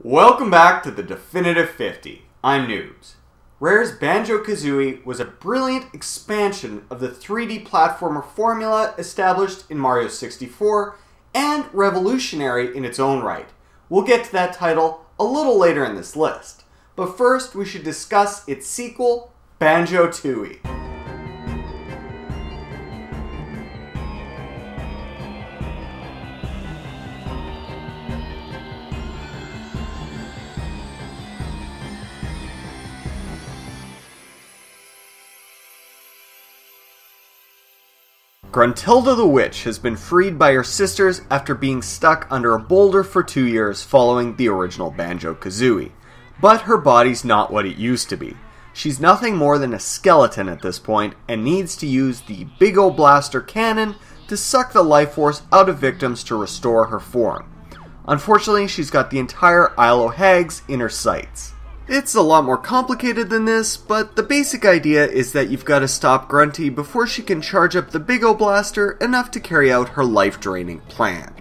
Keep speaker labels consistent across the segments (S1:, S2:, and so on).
S1: Welcome back to the Definitive 50. I'm Noobs. Rare's Banjo-Kazooie was a brilliant expansion of the 3D platformer formula established in Mario 64 and revolutionary in its own right. We'll get to that title a little later in this list, but first we should discuss its sequel, Banjo Tooie. Gruntilda the witch has been freed by her sisters after being stuck under a boulder for 2 years following the original Banjo-Kazooie. But her body's not what it used to be. She's nothing more than a skeleton at this point and needs to use the Big Ol' Blaster cannon to suck the life force out of victims to restore her form. Unfortunately, she's got the entire Isle of Hags in her sights. It's a lot more complicated than this, but the basic idea is that you've got to stop Grunty before she can charge up the Big Ol' Blaster enough to carry out her life-draining plan.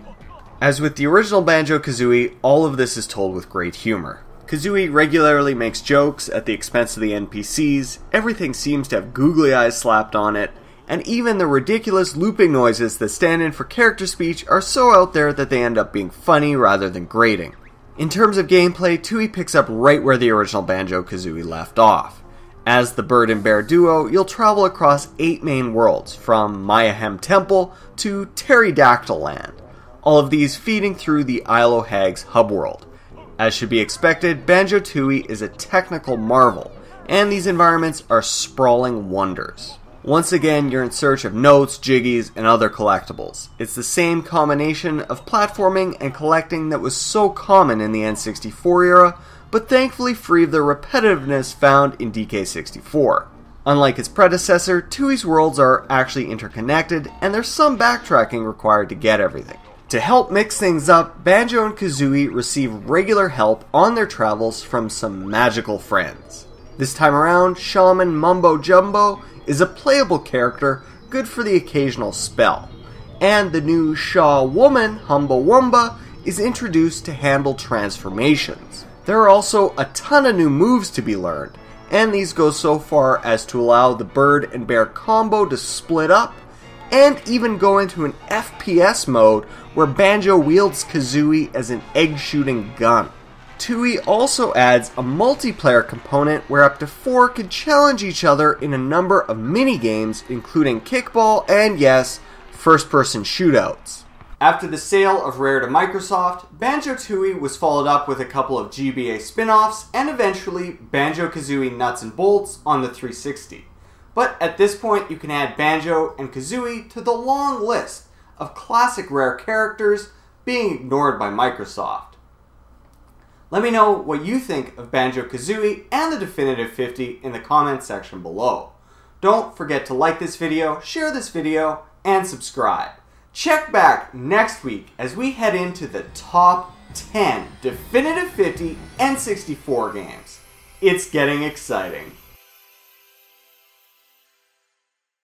S1: As with the original Banjo-Kazooie, all of this is told with great humor. Kazooie regularly makes jokes at the expense of the NPCs, everything seems to have googly eyes slapped on it, and even the ridiculous looping noises that stand in for character speech are so out there that they end up being funny rather than grating. In terms of gameplay, Tooie picks up right where the original Banjo-Kazooie left off. As the bird and bear duo, you'll travel across 8 main worlds, from Mayahem Temple to Pterodactyl Land, all of these feeding through the Isle of Hags hub world. As should be expected, Banjo-Tooie is a technical marvel, and these environments are sprawling wonders. Once again, you're in search of notes, jiggies, and other collectibles. It's the same combination of platforming and collecting that was so common in the N64 era, but thankfully free of the repetitiveness found in DK64. Unlike its predecessor, Tooie's worlds are actually interconnected, and there's some backtracking required to get everything. To help mix things up, Banjo and Kazooie receive regular help on their travels from some magical friends. This time around, Shaman Mumbo Jumbo is a playable character good for the occasional spell, and the new Shaw woman, Humba Wumba, is introduced to handle transformations. There are also a ton of new moves to be learned, and these go so far as to allow the bird and bear combo to split up, and even go into an FPS mode where Banjo wields Kazooie as an egg-shooting gun. Tooie also adds a multiplayer component where up to 4 can challenge each other in a number of mini-games, including kickball and, yes, first-person shootouts. After the sale of Rare to Microsoft, Banjo-Tooie was followed up with a couple of GBA spin-offs and eventually Banjo-Kazooie Nuts and Bolts on the 360. But at this point you can add Banjo and Kazooie to the long list of classic Rare characters being ignored by Microsoft. Let me know what you think of Banjo-Kazooie and the Definitive 50 in the comments section below. Don't forget to like this video, share this video, and subscribe. Check back next week as we head into the top 10 Definitive 50 N64 games. It's getting exciting.